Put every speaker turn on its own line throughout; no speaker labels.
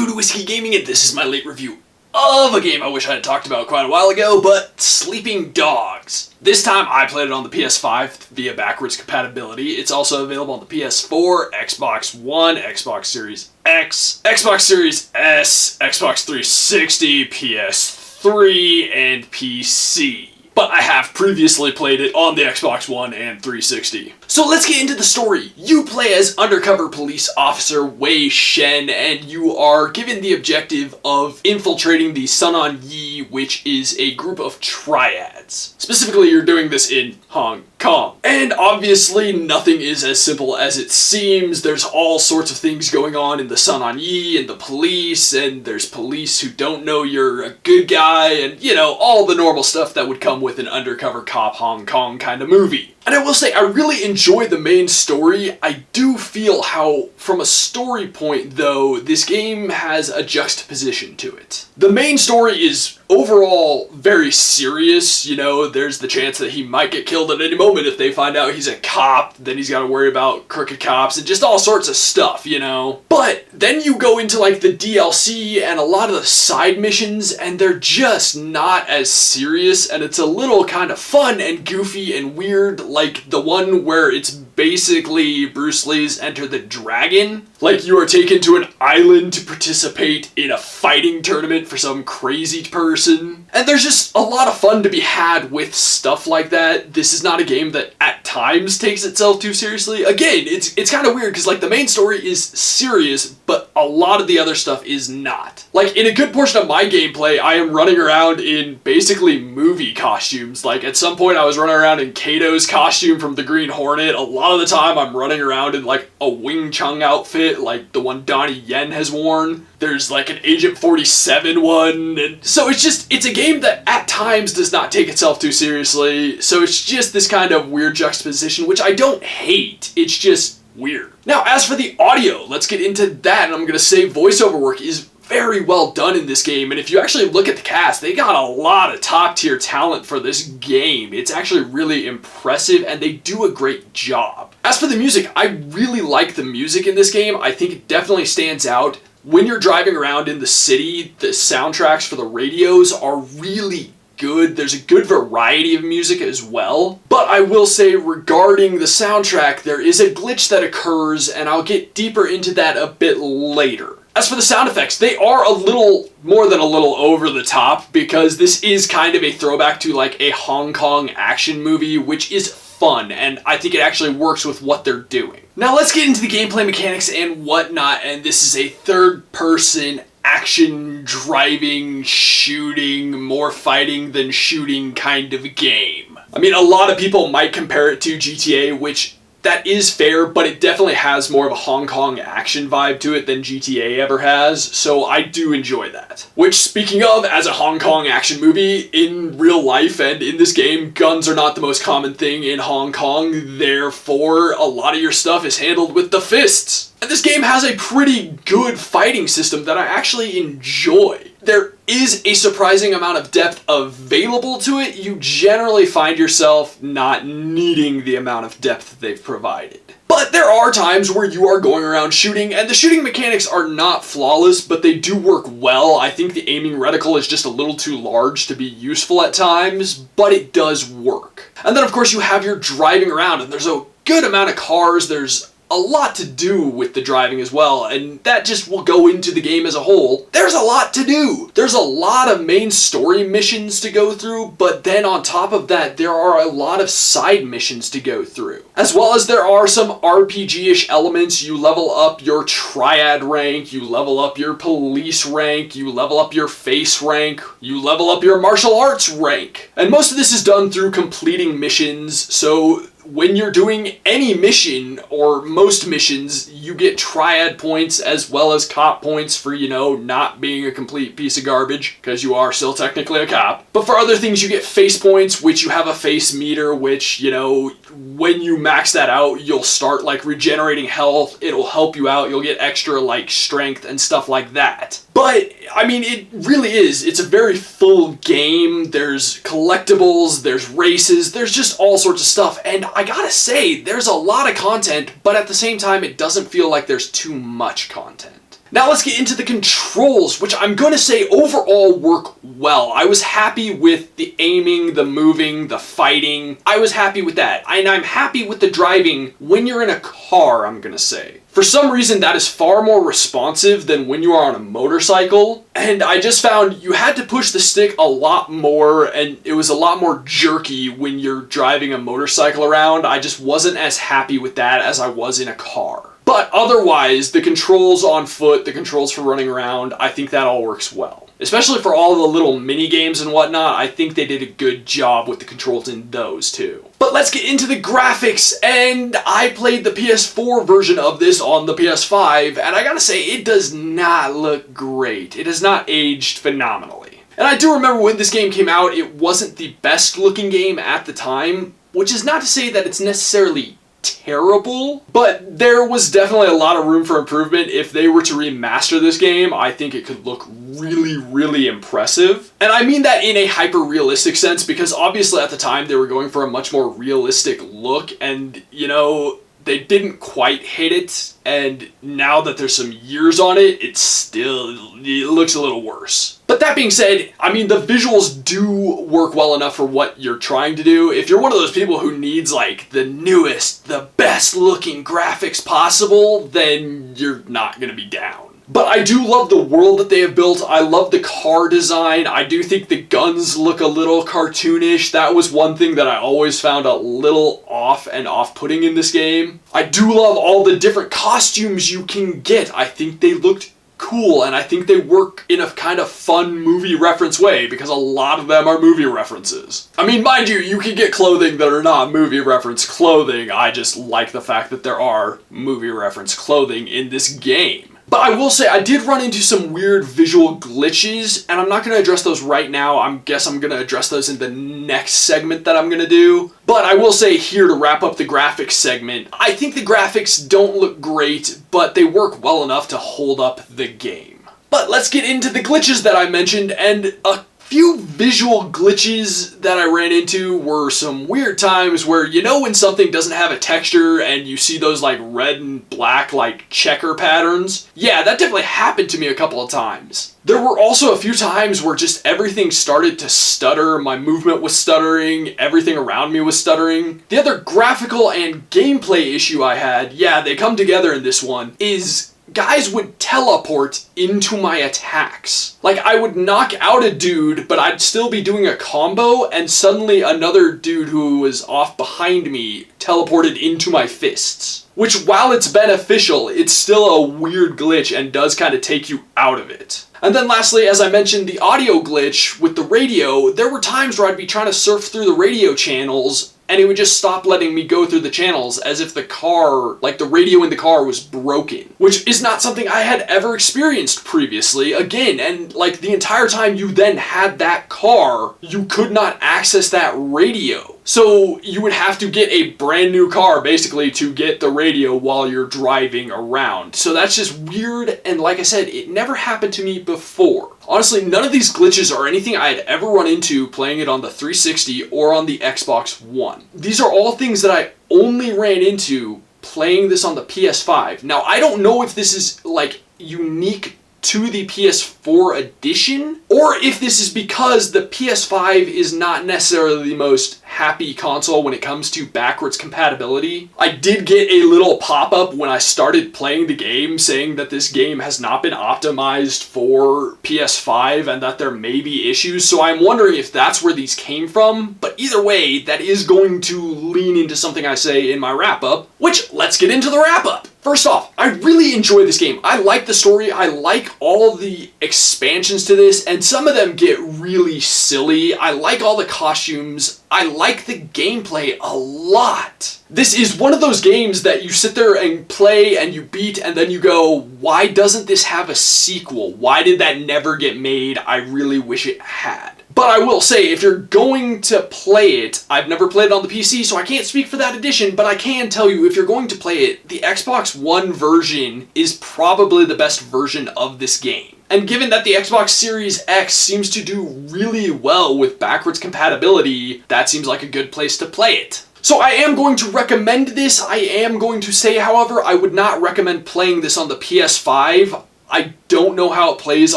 Welcome to Whiskey Gaming, and this is my late review of a game I wish I had talked about quite a while ago, but Sleeping Dogs. This time I played it on the PS5 via backwards compatibility. It's also available on the PS4, Xbox One, Xbox Series X, Xbox Series S, Xbox 360, PS3, and PC. But I have previously played it on the Xbox One and 360. So let's get into the story. You play as undercover police officer Wei Shen, and you are given the objective of infiltrating the Sun On Yee, which is a group of triads. Specifically, you're doing this in Hong Kong. And obviously, nothing is as simple as it seems. There's all sorts of things going on in the Sun On Yee and the police, and there's police who don't know you're a good guy, and you know, all the normal stuff that would come with an undercover cop Hong Kong kind of movie. And I will say, I really enjoy the main story. I do feel how, from a story point though, this game has a juxtaposition to it. The main story is overall very serious. You know, there's the chance that he might get killed at any moment if they find out he's a cop. Then he's got to worry about crooked cops and just all sorts of stuff, you know. But then you go into like the DLC and a lot of the side missions, and they're just not as serious, and it's a little kind of fun and goofy and weird, like the one where it's basically Bruce Lee's Enter the Dragon. Like you are taken to an island to participate in a fighting tournament for some crazy person. And there's just a lot of fun to be had with stuff like that. This is not a game that at times takes itself too seriously. Again, it's kind of weird because like the main story is serious, but a lot of the other stuff is not. Like in a good portion of my gameplay, I am running around in basically movie costumes. Like at some point I was running around in Kato's costume from the Green Hornet. A lot of the time I'm running around in like a Wing Chun outfit like the one Donnie Yen has worn. There's like an Agent 47 one, and so it's a game that at times does not take itself too seriously, so it's just this kind of weird juxtaposition, which I don't hate, it's just weird. Now, as for the audio, let's get into that, and I'm gonna say voiceover work is very well done in this game, and if you actually look at the cast, they got a lot of top tier talent for this game. It's actually really impressive, and they do a great job. As for the music, I really like the music in this game. I think it definitely stands out. When you're driving around in the city, the soundtracks for the radios are really good. There's a good variety of music as well. But I will say regarding the soundtrack, there is a glitch that occurs, and I'll get deeper into that a bit later. As for the sound effects, they are a little more than a little over the top, because this is kind of a throwback to like a Hong Kong action movie, which is fun, and I think it actually works with what they're doing. Now let's get into the gameplay mechanics and whatnot, and this is a third-person action, driving, shooting, more fighting than shooting kind of game. I mean, a lot of people might compare it to GTA, which that is fair, but it definitely has more of a Hong Kong action vibe to it than GTA ever has, so I do enjoy that. Which, speaking of, as a Hong Kong action movie, in real life and in this game, guns are not the most common thing in Hong Kong, therefore a lot of your stuff is handled with the fists. And this game has a pretty good fighting system that I actually enjoy. There is a surprising amount of depth available to it. You generally find yourself not needing the amount of depth they've provided. But there are times where you are going around shooting, and the shooting mechanics are not flawless, but they do work well. I think the aiming reticle is just a little too large to be useful at times, but it does work. And then of course you have your driving around, and there's a good amount of cars. There's a lot to do with the driving as well, and that just will go into the game as a whole. There's a lot to do. There's a lot of main story missions to go through, but then on top of that, there are a lot of side missions to go through. As well as there are some RPG-ish elements. You level up your triad rank, you level up your police rank, you level up your face rank, you level up your martial arts rank. And most of this is done through completing missions, so when you're doing any mission, or most missions, you get triad points as well as cop points for, you know, not being a complete piece of garbage, because you are still technically a cop. But for other things, you get face points, which you have a face meter, which, you know, when you max that out, you'll start, like, regenerating health, it'll help you out, you'll get extra, like, strength and stuff like that. But, I mean, it really is. It's a very full game. There's collectibles, there's races, there's just all sorts of stuff, and I gotta say, there's a lot of content, but at the same time, it doesn't feel like there's too much content. Now let's get into the controls, which I'm going to say overall work well. I was happy with the aiming, the moving, the fighting. I was happy with that. And I'm happy with the driving when you're in a car, I'm going to say. For some reason, that is far more responsive than when you are on a motorcycle. And I just found you had to push the stick a lot more, and it was a lot more jerky when you're driving a motorcycle around. I just wasn't as happy with that as I was in a car. But otherwise, the controls on foot, the controls for running around, I think that all works well. Especially for all the little mini games and whatnot, I think they did a good job with the controls in those too. But let's get into the graphics, and I played the PS4 version of this on the PS5, and I gotta say, it does not look great. It has not aged phenomenally. And I do remember when this game came out, it wasn't the best looking game at the time, which is not to say that it's necessarily terrible, but there was definitely a lot of room for improvement. If they were to remaster this game, I think it could look really, really impressive. And I mean that in a hyper-realistic sense, because obviously at the time they were going for a much more realistic look, and you know, they didn't quite hit it, and now that there's some years on it, it looks a little worse. But that being said, I mean, the visuals do work well enough for what you're trying to do. If you're one of those people who needs like the newest, the best looking graphics possible, then you're not gonna be down. But I do love the world that they have built. I love the car design. I do think the guns look a little cartoonish. That was one thing that I always found a little off and off-putting in this game. I do love all the different costumes you can get. I think they looked cool, and I think they work in a kind of fun movie reference way, because a lot of them are movie references. I mean, mind you, you can get clothing that are not movie reference clothing. I just like the fact that there are movie reference clothing in this game. But I will say, I did run into some weird visual glitches, and I'm not going to address those right now. I guess I'm going to address those in the next segment that I'm going to do. But I will say here, to wrap up the graphics segment, I think the graphics don't look great, but they work well enough to hold up the game. But let's get into the glitches that I mentioned, and a few visual glitches that I ran into were some weird times where, you know, when something doesn't have a texture and you see those like red and black like checker patterns? Yeah, that definitely happened to me a couple of times. There were also a few times where just everything started to stutter, my movement was stuttering, everything around me was stuttering. The other graphical and gameplay issue I had, yeah, they come together in this one, is guys would teleport into my attacks. Like, I would knock out a dude, but I'd still be doing a combo, and suddenly another dude who was off behind me teleported into my fists. Which, while it's beneficial, it's still a weird glitch and does kind of take you out of it. And then lastly, as I mentioned, the audio glitch with the radio, there were times where I'd be trying to surf through the radio channels, and it would just stop letting me go through the channels as if the car, like the radio in the car, was broken. Which is not something I had ever experienced previously. Again, and like the entire time you then had that car, you could not access that radio. So you would have to get a brand new car basically to get the radio while you're driving around. So that's just weird, and like I said, it never happened to me before. Honestly, none of these glitches are anything I had ever run into playing it on the 360 or on the Xbox One. These are all things that I only ran into playing this on the PS5. Now, I don't know if this is like unique to the PS4 edition, or if this is because the PS5 is not necessarily the most happy console when it comes to backwards compatibility. I did get a little pop-up when I started playing the game saying that this game has not been optimized for PS5 and that there may be issues, so I'm wondering if that's where these came from. But either way, that is going to lean into something I say in my wrap-up, which, let's get into the wrap-up. First off, I really enjoy this game. I like the story, I like all the expansions to this, and some of them get really silly. I like all the costumes, I like the gameplay a lot. This is one of those games that you sit there and play and you beat and then you go, why doesn't this have a sequel? Why did that never get made? I really wish it had. But I will say, if you're going to play it, I've never played it on the PC, so I can't speak for that edition, but I can tell you, if you're going to play it, the Xbox One version is probably the best version of this game. And given that the Xbox Series X seems to do really well with backwards compatibility, that seems like a good place to play it. So I am going to recommend this. I am going to say, however, I would not recommend playing this on the PS5. I don't know how it plays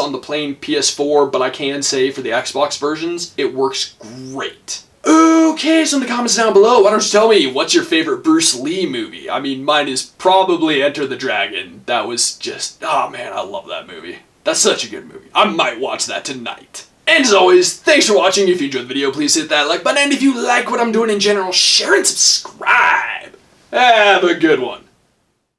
on the plain PS4, but I can say for the Xbox versions, it works great. Okay, so in the comments down below, why don't you tell me what's your favorite Bruce Lee movie? I mean, mine is probably Enter the Dragon. That was just, oh man, I love that movie. That's such a good movie. I might watch that tonight. And as always, thanks for watching. If you enjoyed the video, please hit that like button. And if you like what I'm doing in general, share and subscribe. Have a good one.